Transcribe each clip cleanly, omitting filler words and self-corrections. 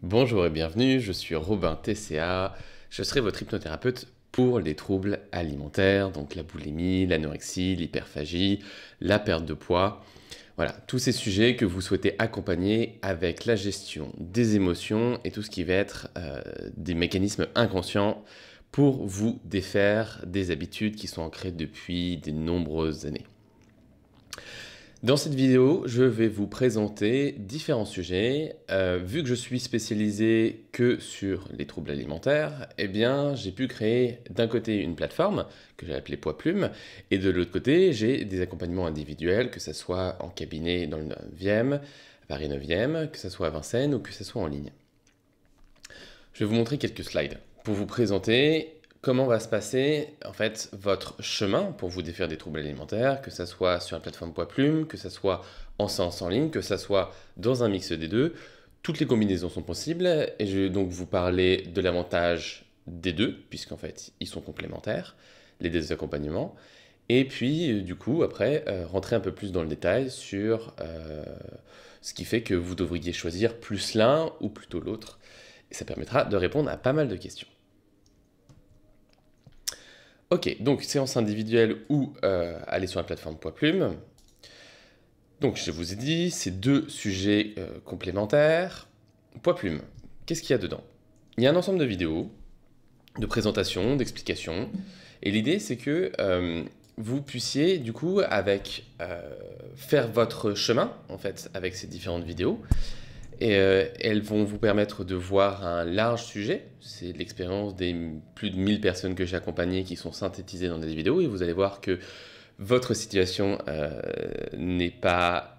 Bonjour et bienvenue, je suis Robin TCA, je serai votre hypnothérapeute pour les troubles alimentaires, donc la boulimie, l'anorexie, l'hyperphagie, la perte de poids. Voilà, tous ces sujets que vous souhaitez accompagner avec la gestion des émotions et tout ce qui va être des mécanismes inconscients pour vous défaire des habitudes qui sont ancrées depuis de nombreuses années. Dans cette vidéo, je vais vous présenter différents sujets. Vu que je suis spécialisé que sur les troubles alimentaires, eh bien, j'ai pu créer d'un côté une plateforme que j'ai appelée Poids Plume, et de l'autre côté, j'ai des accompagnements individuels, que ce soit en cabinet dans le 9e, à Paris 9e, que ce soit à Vincennes ou que ce soit en ligne. Je vais vous montrer quelques slides pour vous présenter comment va se passer en fait votre chemin pour vous défaire des troubles alimentaires, que ce soit sur la plateforme Poids Plume, que ce soit en séance en ligne, que ce soit dans un mix des deux. Toutes les combinaisons sont possibles et je vais donc vous parler de l'avantage des deux, puisqu'en fait ils sont complémentaires, les deux accompagnements. Et puis du coup après rentrer un peu plus dans le détail sur ce qui fait que vous devriez choisir plus l'un ou plutôt l'autre. Et ça permettra de répondre à pas mal de questions. Ok, donc séance individuelle ou aller sur la plateforme Poids Plume. Donc je vous ai dit, c'est deux sujets complémentaires. Poids Plume, qu'est-ce qu'il y a dedans? Il y a un ensemble de vidéos, de présentations, d'explications. Et l'idée, c'est que vous puissiez, du coup, faire votre chemin, en fait, avec ces différentes vidéos. Et elles vont vous permettre de voir un large sujet. C'est l'expérience des plus de 1000 personnes que j'ai accompagnées qui sont synthétisées dans des vidéos. Et vous allez voir que votre situation n'est pas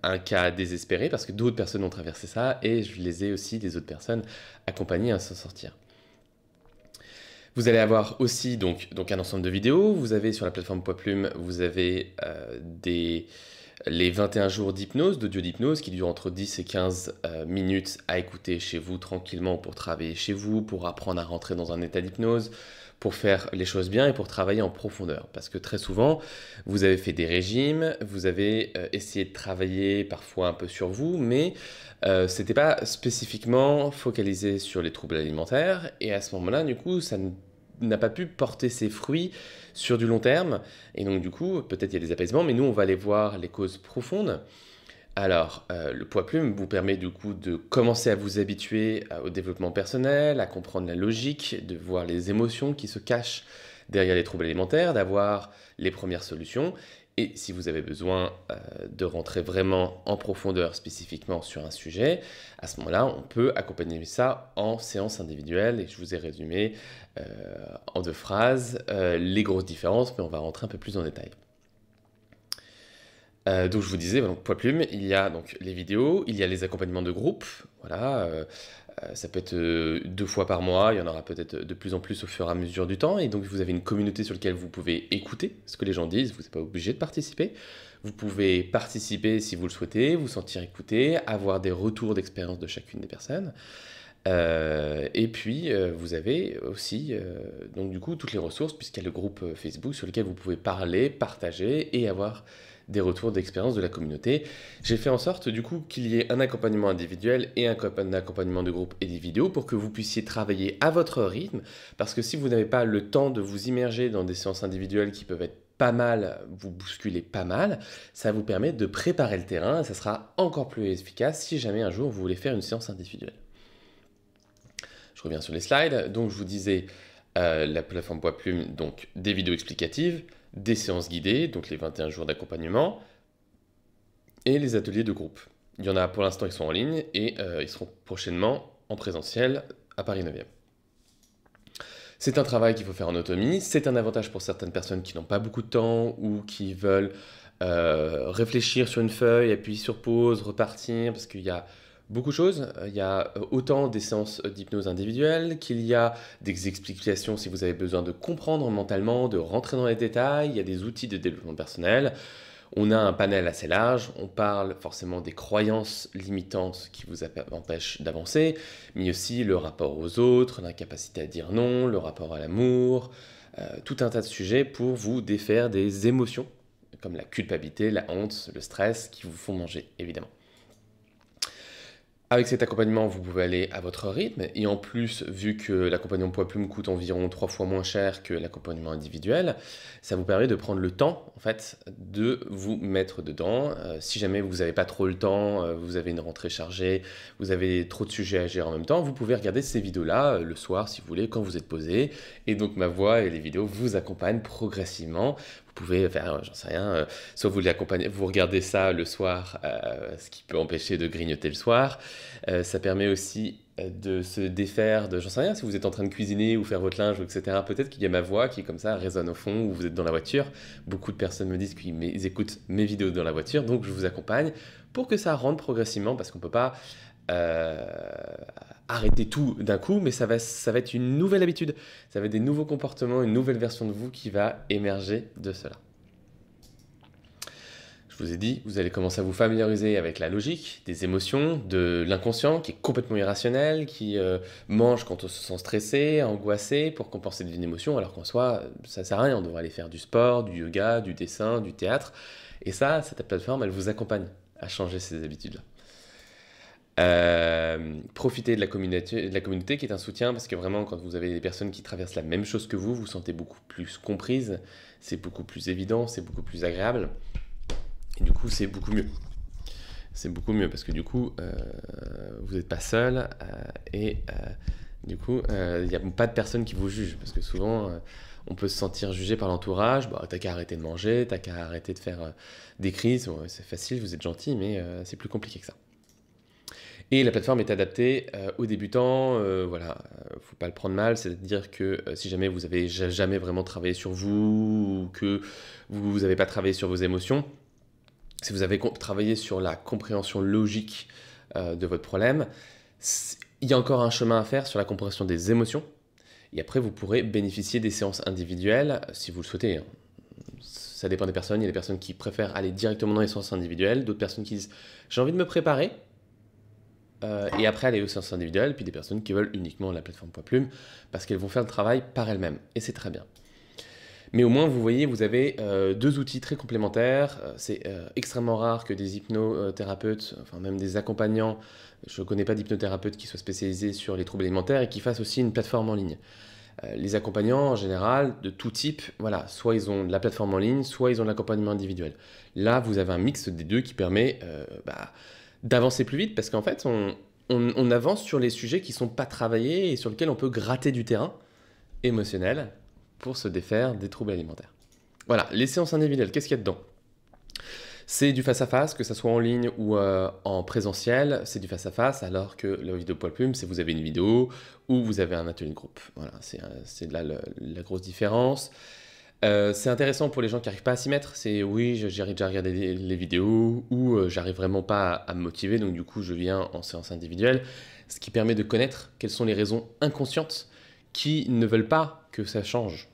un cas désespéré parce que d'autres personnes ont traversé ça et je les ai aussi, des autres personnes, accompagnées à s'en sortir. Vous allez avoir aussi donc un ensemble de vidéos. Vous avez sur la plateforme Poids Plume, vous avez les 21 jours d'hypnose, d'audio d'hypnose, qui durent entre 10 et 15 minutes à écouter chez vous tranquillement pour travailler chez vous, pour apprendre à rentrer dans un état d'hypnose, pour faire les choses bien et pour travailler en profondeur. Parce que très souvent, vous avez fait des régimes, vous avez essayé de travailler parfois un peu sur vous, mais c'était pas spécifiquement focalisé sur les troubles alimentaires. Et à ce moment-là, du coup, ça n'a pas pu porter ses fruits sur du long terme. Et donc, du coup, peut-être il y a des apaisements, mais nous, on va aller voir les causes profondes. Alors, le poids plume vous permet du coup de commencer à vous habituer au développement personnel, à comprendre la logique, de voir les émotions qui se cachent derrière les troubles alimentaires, d'avoir les premières solutions. Et si vous avez besoin de rentrer vraiment en profondeur spécifiquement sur un sujet, à ce moment-là, on peut accompagner ça en séance individuelle. Et je vous ai résumé en 2 phrases les grosses différences, mais on va rentrer un peu plus en détail. Donc je vous disais, donc, Poids Plume, il y a donc les vidéos, il y a les accompagnements de groupe, voilà, ça peut être 2 fois par mois, il y en aura peut-être de plus en plus au fur et à mesure du temps, et donc vous avez une communauté sur laquelle vous pouvez écouter ce que les gens disent, vous n'êtes pas obligé de participer, vous pouvez participer si vous le souhaitez, vous sentir écouté, avoir des retours d'expérience de chacune des personnes, et puis vous avez aussi donc du coup toutes les ressources puisqu'il y a le groupe Facebook sur lequel vous pouvez parler, partager et avoir des retours d'expérience de la communauté. J'ai fait en sorte du coup qu'il y ait un accompagnement individuel et un accompagnement de groupe et des vidéos pour que vous puissiez travailler à votre rythme parce que si vous n'avez pas le temps de vous immerger dans des séances individuelles qui peuvent être pas mal, vous bousculer pas mal, ça vous permet de préparer le terrain et ça sera encore plus efficace si jamais un jour vous voulez faire une séance individuelle. Je reviens sur les slides. Donc, je vous disais la plateforme Poids Plume, donc des vidéos explicatives, des séances guidées, donc les 21 jours d'accompagnement, et les ateliers de groupe. Il y en a pour l'instant, ils sont en ligne et ils seront prochainement en présentiel à Paris 9e. C'est un travail qu'il faut faire en autonomie. C'est un avantage pour certaines personnes qui n'ont pas beaucoup de temps ou qui veulent réfléchir sur une feuille, appuyer sur pause, repartir, parce qu'il y a beaucoup de choses. Il y a autant des séances d'hypnose individuelles qu'il y a des explications si vous avez besoin de comprendre mentalement, de rentrer dans les détails. Il y a des outils de développement personnel. On a un panel assez large, on parle forcément des croyances limitantes qui vous empêchent d'avancer, mais aussi le rapport aux autres, l'incapacité à dire non, le rapport à l'amour, tout un tas de sujets pour vous défaire des émotions, comme la culpabilité, la honte, le stress, qui vous font manger, évidemment. Avec cet accompagnement, vous pouvez aller à votre rythme et en plus, vu que l'accompagnement poids plume coûte environ 3 fois moins cher que l'accompagnement individuel, ça vous permet de prendre le temps, en fait, de vous mettre dedans. Si jamais vous n'avez pas trop le temps, vous avez une rentrée chargée, vous avez trop de sujets à gérer en même temps, vous pouvez regarder ces vidéos-là le soir, si vous voulez, quand vous êtes posé. Et donc, ma voix et les vidéos vous accompagnent progressivement. Vous pouvez faire, j'en sais rien, soit vous l'accompagnez, vous regardez ça le soir, ce qui peut empêcher de grignoter le soir. Ça permet aussi de se défaire de, j'en sais rien, si vous êtes en train de cuisiner ou faire votre linge, etc. Peut-être qu'il y a ma voix qui, comme ça, résonne au fond ou vous êtes dans la voiture. Beaucoup de personnes me disent qu'ils écoutent mes vidéos dans la voiture, donc je vous accompagne pour que ça rentre progressivement parce qu'on ne peut pas arrêter tout d'un coup, mais ça va être une nouvelle habitude, ça va être des nouveaux comportements, une nouvelle version de vous qui va émerger de cela. Je vous ai dit, vous allez commencer à vous familiariser avec la logique, des émotions, de l'inconscient qui est complètement irrationnel, qui mange quand on se sent stressé, angoissé pour compenser une émotion, alors qu'en soi, ça sert à rien. On devrait aller faire du sport, du yoga, du dessin, du théâtre. Et ça, cette plateforme, elle vous accompagne à changer ces habitudes-là. Profitez de la communauté qui est un soutien parce que vraiment quand vous avez des personnes qui traversent la même chose que vous vous sentez beaucoup plus comprise, c'est beaucoup plus évident, c'est beaucoup plus agréable et du coup c'est beaucoup mieux. C'est beaucoup mieux parce que du coup vous n'êtes pas seul et du coup il n'y a pas de personne qui vous juge parce que souvent on peut se sentir jugé par l'entourage. Bon, t'as qu'à arrêter de manger, t'as qu'à arrêter de faire des crises, bon, c'est facile, vous êtes gentil mais c'est plus compliqué que ça. Et la plateforme est adaptée aux débutants, voilà, faut pas le prendre mal, c'est-à-dire que si jamais vous avez jamais vraiment travaillé sur vous, ou que vous n'avez pas travaillé sur vos émotions, si vous avez travaillé sur la compréhension logique de votre problème, il y a encore un chemin à faire sur la compréhension des émotions, et après vous pourrez bénéficier des séances individuelles si vous le souhaitez. Ça dépend des personnes, il y a des personnes qui préfèrent aller directement dans les séances individuelles, d'autres personnes qui disent « j'ai envie de me préparer », et après aller aux séances individuelles, puis des personnes qui veulent uniquement la plateforme poids plume parce qu'elles vont faire le travail par elles-mêmes, et c'est très bien. Mais au moins, vous voyez, vous avez deux outils très complémentaires. C'est extrêmement rare que des hypnothérapeutes, enfin même des accompagnants, je ne connais pas d'hypnothérapeute qui soit spécialisé sur les troubles alimentaires et qui fassent aussi une plateforme en ligne. Les accompagnants, en général, de tout type, voilà, soit ils ont de la plateforme en ligne, soit ils ont de l'accompagnement individuel. Là, vous avez un mix des deux qui permet d'avancer plus vite parce qu'en fait, on avance sur les sujets qui ne sont pas travaillés et sur lesquels on peut gratter du terrain émotionnel pour se défaire des troubles alimentaires. Voilà, les séances individuelles, qu'est-ce qu'il y a dedans? C'est du face-à-face, que ce soit en ligne ou en présentiel, c'est du face-à-face, alors que la vidéo poids plume, c'est vous avez une vidéo ou vous avez un atelier de groupe. Voilà, c'est là la grosse différence. C'est intéressant pour les gens qui n'arrivent pas à s'y mettre, c'est oui, j'arrive déjà à regarder les vidéos ou j'arrive vraiment pas à me motiver, donc du coup je viens en séance individuelle, ce qui permet de connaître quelles sont les raisons inconscientes qui ne veulent pas que ça change.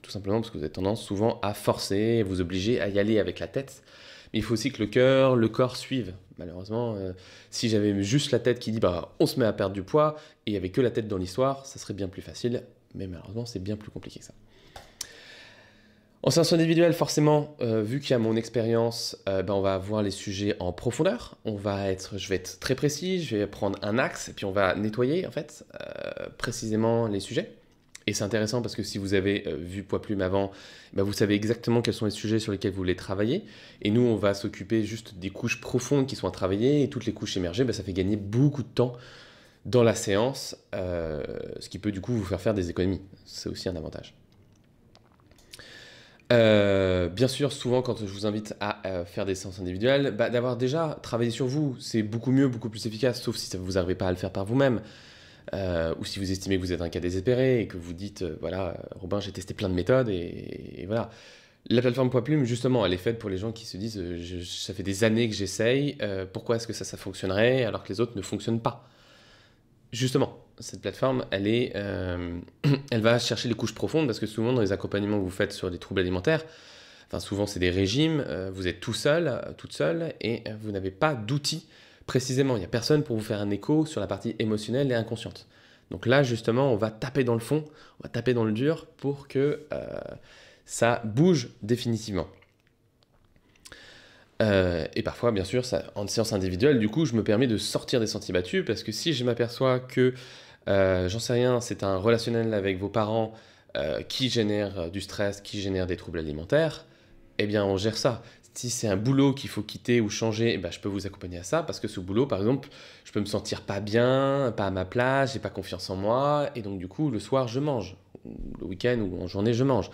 Tout simplement parce que vous avez tendance souvent à forcer, vous obliger à y aller avec la tête. Mais il faut aussi que le cœur, le corps suivent. Malheureusement, si j'avais juste la tête qui dit bah, on se met à perdre du poids et il n'y avait que la tête dans l'histoire, ça serait bien plus facile. Mais malheureusement, c'est bien plus compliqué que ça. En séance individuelle, forcément, vu qu'il y a mon expérience, on va voir les sujets en profondeur. Je vais être très précis, je vais prendre un axe et puis on va nettoyer en fait précisément les sujets. Et c'est intéressant parce que si vous avez vu poids plume avant, vous savez exactement quels sont les sujets sur lesquels vous voulez travailler. Et nous, on va s'occuper juste des couches profondes qui sont à travailler et toutes les couches émergées, ça fait gagner beaucoup de temps dans la séance, ce qui peut du coup vous faire des économies. C'est aussi un avantage. Bien sûr, souvent quand je vous invite à faire des séances individuelles, d'avoir déjà travaillé sur vous, c'est beaucoup mieux, beaucoup plus efficace, sauf si vous n'arrivez pas à le faire par vous-même. Ou si vous estimez que vous êtes un cas désespéré et que vous dites, voilà, Robin, j'ai testé plein de méthodes et voilà. La plateforme poids plume, justement, elle est faite pour les gens qui se disent, ça fait des années que j'essaye, pourquoi est-ce que ça fonctionnerait alors que les autres ne fonctionnent pas? Justement, cette plateforme, elle va chercher les couches profondes parce que souvent dans les accompagnements que vous faites sur les troubles alimentaires, enfin souvent c'est des régimes, vous êtes tout seul, toute seule et vous n'avez pas d'outils précisément. Il n'y a personne pour vous faire un écho sur la partie émotionnelle et inconsciente. Donc là justement, on va taper dans le fond, on va taper dans le dur pour que ça bouge définitivement. Et parfois, bien sûr, en séance individuelle, du coup, je me permets de sortir des sentiers battus parce que si je m'aperçois que, j'en sais rien, c'est un relationnel avec vos parents qui génère du stress, qui génère des troubles alimentaires, eh bien, on gère ça. Si c'est un boulot qu'il faut quitter ou changer, eh ben, je peux vous accompagner à ça parce que ce boulot, par exemple, je peux me sentir pas bien, pas à ma place, j'ai pas confiance en moi, et donc du coup, le soir, je mange. Ou le week-end ou en journée, je mange.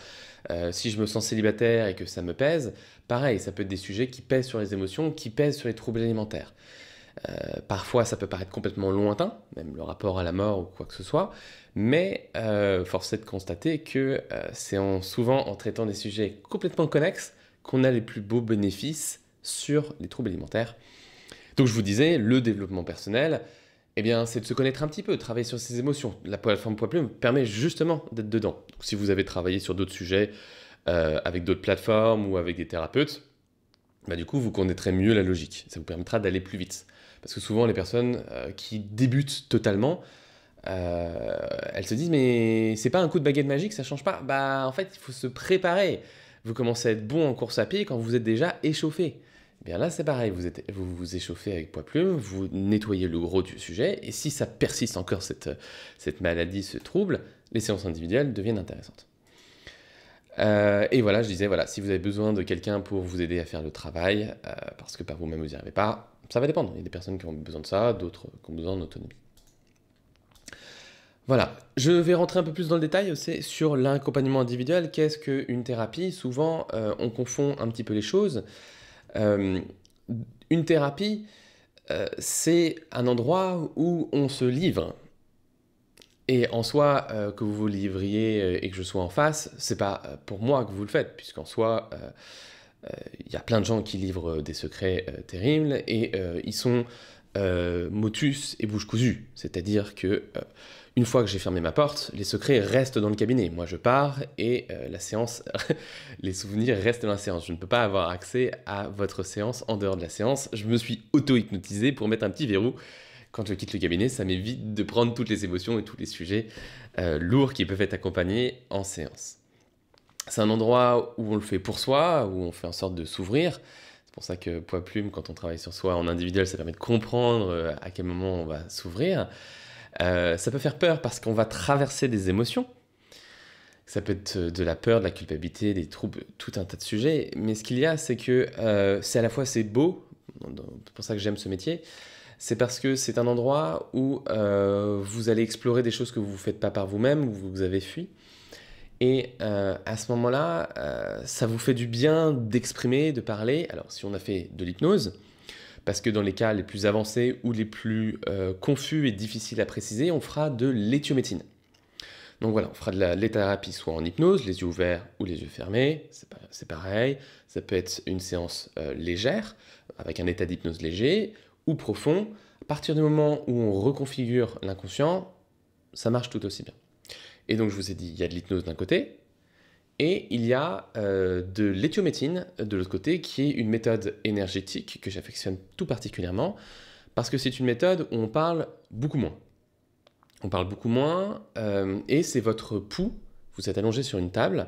Si je me sens célibataire et que ça me pèse, pareil, ça peut être des sujets qui pèsent sur les émotions, qui pèsent sur les troubles alimentaires. Parfois, ça peut paraître complètement lointain, même le rapport à la mort ou quoi que ce soit, mais force est de constater que c'est souvent en traitant des sujets complètement connexes qu'on a les plus beaux bénéfices sur les troubles alimentaires. Donc je vous disais, le développement personnel, eh bien, c'est de se connaître un petit peu, travailler sur ses émotions. La plateforme Poids Plume permet justement d'être dedans. Donc, si vous avez travaillé sur d'autres sujets avec d'autres plateformes ou avec des thérapeutes, bah, du coup, vous connaîtrez mieux la logique. Ça vous permettra d'aller plus vite. Parce que souvent, les personnes qui débutent totalement, elles se disent mais c'est pas un coup de baguette magique, ça change pas. Bah en fait, il faut se préparer. Vous commencez à être bon en course à pied quand vous êtes déjà échauffé. Eh bien là, c'est pareil, vous vous échauffez avec Poids Plume, vous nettoyez le gros du sujet, et si ça persiste encore, cette maladie, ce trouble, les séances individuelles deviennent intéressantes. Et voilà, je disais, voilà, si vous avez besoin de quelqu'un pour vous aider à faire le travail, parce que par vous-même vous n'y arrivez pas, ça va dépendre. Il y a des personnes qui ont besoin de ça, d'autres qui ont besoin d'autonomie. Voilà, je vais rentrer un peu plus dans le détail aussi sur l'accompagnement individuel. Qu'est-ce qu'une thérapie? Souvent, on confond un petit peu les choses. Euh, une thérapie, c'est un endroit où on se livre. Et en soi, que vous vous livriez et que je sois en face, c'est pas pour moi que vous le faites, puisqu'en soi, il y a plein de gens qui livrent des secrets terribles et ils sont motus et bouche cousue. C'est-à-dire que une fois que j'ai fermé ma porte, les secrets restent dans le cabinet. Moi, je pars et la séance, les souvenirs restent dans la séance. Je ne peux pas avoir accès à votre séance en dehors de la séance. Je me suis auto-hypnotisé pour mettre un petit verrou. Quand je quitte le cabinet, ça m'évite de prendre toutes les émotions et tous les sujets lourds qui peuvent être accompagnés en séance. C'est un endroit où on le fait pour soi, où on fait en sorte de s'ouvrir. C'est pour ça que Poids Plume, quand on travaille sur soi en individuel, ça permet de comprendre à quel moment on va s'ouvrir. Ça peut faire peur parce qu'on va traverser des émotions. Ça peut être de la peur, de la culpabilité, des troubles, tout un tas de sujets. Mais ce qu'il y a, c'est que c'est à la fois c'est beau, c'est pour ça que j'aime ce métier, c'est parce que c'est un endroit où vous allez explorer des choses que vous ne faites pas par vous-même, où vous avez fui. Et à ce moment-là, ça vous fait du bien d'exprimer, de parler. Alors, si on a fait de l'hypnose, parce que dans les cas les plus avancés ou les plus confus et difficiles à préciser, on fera de l'éthiomédecine. Donc voilà, on fera de la thérapie soit en hypnose, les yeux ouverts ou les yeux fermés, c'est pareil. Ça peut être une séance légère, avec un état d'hypnose léger ou profond. À partir du moment où on reconfigure l'inconscient, ça marche tout aussi bien. Et donc je vous ai dit, il y a de l'hypnose d'un côté, et il y a de l'éthiomédecine de l'autre côté, qui est une méthode énergétique que j'affectionne tout particulièrement, parce que c'est une méthode où on parle beaucoup moins. On parle beaucoup moins, et c'est votre pouls, vous êtes allongé sur une table,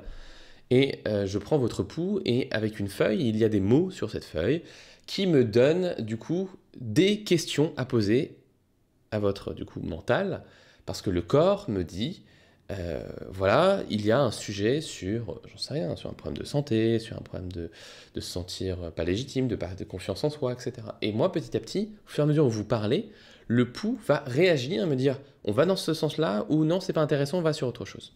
et je prends votre pouls, et avec une feuille, il y a des mots sur cette feuille, qui me donnent du coup des questions à poser à votre du coup mental, parce que le corps me dit voilà, il y a un sujet sur, j'en sais rien, sur un problème de santé, sur un problème de se sentir pas légitime, de pas de confiance en soi, etc. Et moi, petit à petit, au fur et à mesure où vous parlez, le pouls va réagir, me dire on va dans ce sens-là ou non, c'est pas intéressant, on va sur autre chose.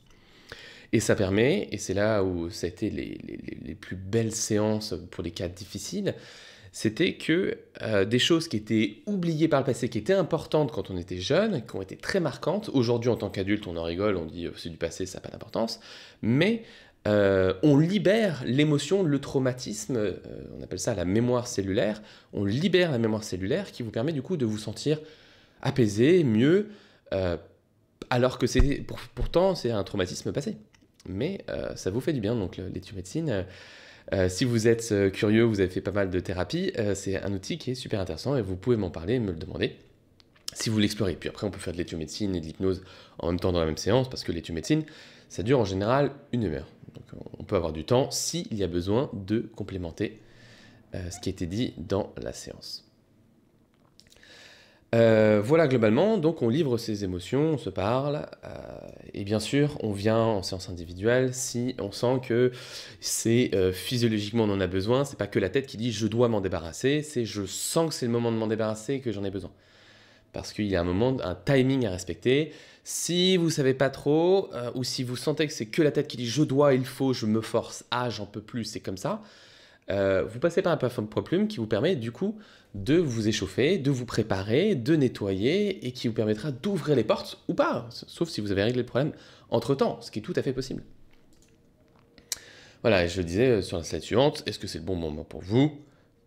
Et ça permet, et c'est là où ça a été les plus belles séances pour les cas difficiles, c'était que des choses qui étaient oubliées par le passé, qui étaient importantes quand on était jeune, qui ont été très marquantes. Aujourd'hui, en tant qu'adulte, on en rigole, on dit c'est du passé, ça n'a pas d'importance. Mais on libère l'émotion, le traumatisme, on appelle ça la mémoire cellulaire. On libère la mémoire cellulaire qui vous permet du coup de vous sentir apaisé, mieux, alors que pourtant c'est un traumatisme passé. Mais ça vous fait du bien, donc l'éthiomédecine. Si vous êtes curieux, vous avez fait pas mal de thérapies, c'est un outil qui est super intéressant et vous pouvez m'en parler et me le demander si vous l'explorez. Puis après, on peut faire de l'éthiomédecine et de l'hypnose en même temps dans la même séance parce que l'éthiomédecine, ça dure en général 1 heure. Donc on peut avoir du temps s'il y a besoin de complémenter ce qui a été dit dans la séance. Voilà globalement, donc on livre ses émotions, on se parle, et bien sûr on vient en séance individuelle si on sent que c'est physiologiquement on en a besoin, c'est pas que la tête qui dit je dois m'en débarrasser, c'est je sens que c'est le moment de m'en débarrasser et que j'en ai besoin. Parce qu'il y a un moment, un timing à respecter. Si vous savez pas trop, ou si vous sentez que c'est que la tête qui dit je dois, il faut, je me force, j'en peux plus, c'est comme ça, vous passez par un platform poids plume qui vous permet du coup de vous échauffer, de vous préparer, de nettoyer et qui vous permettra d'ouvrir les portes ou pas, sauf si vous avez réglé le problème entre-temps, ce qui est tout à fait possible. Voilà, et je disais sur la slide suivante, est-ce que c'est le bon moment pour vous?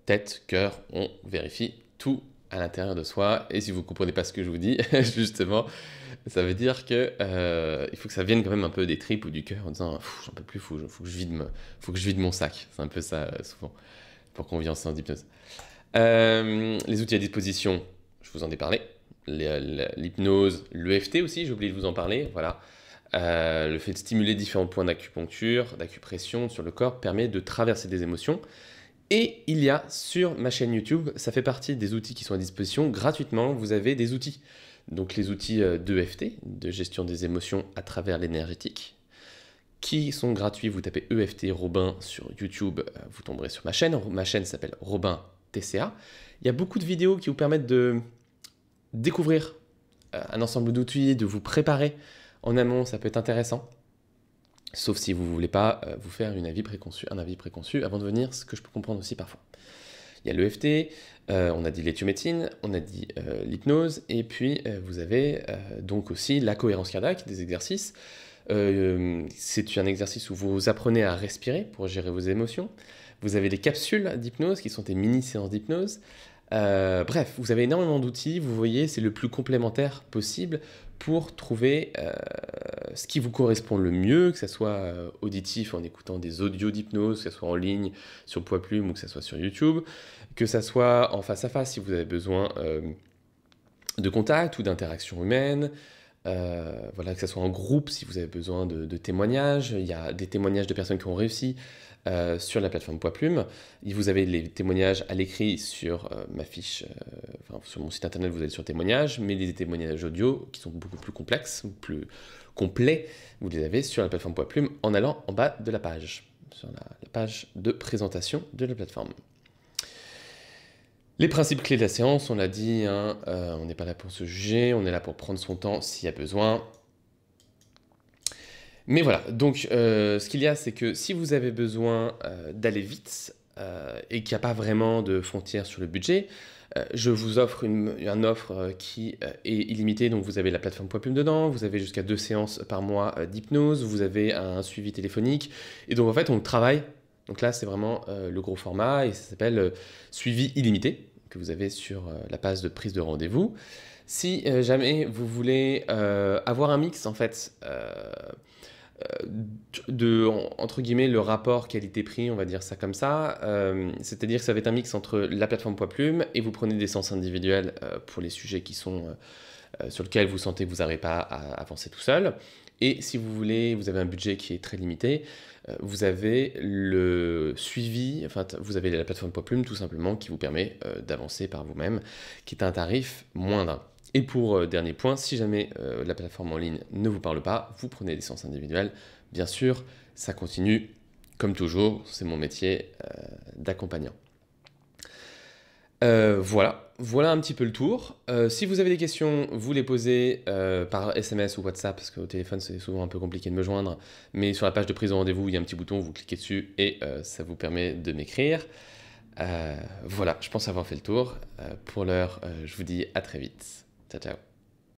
Tête, cœur, on vérifie tout à l'intérieur de soi. Et si vous ne comprenez pas ce que je vous dis, justement, ça veut dire que il faut que ça vienne quand même un peu des tripes ou du cœur en disant j'en peux plus, faut que je vide mon sac. C'est un peu ça souvent pour qu'on vienne en séance d'hypnose. Les outils à disposition, je vous en ai parlé. L'hypnose, l'EFT aussi, j'ai oublié de vous en parler. Voilà. Le fait de stimuler différents points d'acupuncture, d'acupression sur le corps permet de traverser des émotions. Et il y a sur ma chaîne YouTube, ça fait partie des outils qui sont à disposition gratuitement. Vous avez des outils. Donc les outils d'EFT, de gestion des émotions à travers l'énergétique, qui sont gratuits. Vous tapez EFT Robin sur YouTube, vous tomberez sur ma chaîne. Ma chaîne s'appelle Robin TCA. Il y a beaucoup de vidéos qui vous permettent de découvrir un ensemble d'outils, de vous préparer en amont, ça peut être intéressant. Sauf si vous ne voulez pas vous faire un avis préconçu avant de venir, ce que je peux comprendre aussi parfois. Il y a l'EFT, on a dit l'éthiomédecine, on a dit l'hypnose, et puis vous avez donc aussi la cohérence cardiaque, des exercices. C'est un exercice où vous apprenez à respirer pour gérer vos émotions. Vous avez des capsules d'hypnose qui sont des mini-séances d'hypnose. Bref, vous avez énormément d'outils, vous voyez, c'est le plus complémentaire possible pour trouver ce qui vous correspond le mieux, que ce soit auditif en écoutant des audios d'hypnose, que ce soit en ligne sur Poids Plume ou que ce soit sur YouTube, que ce soit en face à face si vous avez besoin de contact ou d'interaction humaine, voilà, que ce soit en groupe si vous avez besoin de témoignages. Il y a des témoignages de personnes qui ont réussi sur la plateforme Poids Plume. Vous avez les témoignages à l'écrit sur ma fiche, sur mon site internet, vous allez sur témoignages, mais les témoignages audio qui sont beaucoup plus complexes, plus complets, vous les avez sur la plateforme Poids Plume en allant en bas de la page, sur la page de présentation de la plateforme. Les principes clés de la séance, on l'a dit, hein, on n'est pas là pour se juger, on est là pour prendre son temps s'il y a besoin. Mais voilà, donc ce qu'il y a, c'est que si vous avez besoin d'aller vite et qu'il n'y a pas vraiment de frontières sur le budget, je vous offre une offre qui est illimitée, donc vous avez la plateforme Poids Plume dedans, vous avez jusqu'à 2 séances par mois d'hypnose, vous avez un suivi téléphonique, et donc en fait on travaille, donc là c'est vraiment le gros format, et ça s'appelle suivi illimité, que vous avez sur la page de prise de rendez-vous. Si jamais vous voulez avoir un mix en fait, entre guillemets, le rapport qualité-prix, on va dire ça comme ça. C'est-à-dire que ça va être un mix entre la plateforme Poids Plume et vous prenez des séances individuelles pour les sujets qui sont, sur lesquels vous sentez que vous n'arrivez pas à avancer tout seul. Et si vous voulez, vous avez un budget qui est très limité, vous avez le suivi, enfin vous avez la plateforme Poids Plume tout simplement qui vous permet d'avancer par vous-même, qui est un tarif moindre. Et pour dernier point, si jamais la plateforme en ligne ne vous parle pas, vous prenez des séances individuelles. Bien sûr, ça continue comme toujours, c'est mon métier d'accompagnant. Voilà un petit peu le tour. Si vous avez des questions, vous les posez par SMS ou WhatsApp, parce qu'au téléphone c'est souvent un peu compliqué de me joindre, mais sur la page de prise de rendez-vous, il y a un petit bouton, vous cliquez dessus et ça vous permet de m'écrire. Voilà, je pense avoir fait le tour. Pour l'heure, je vous dis à très vite. Ciao, ciao.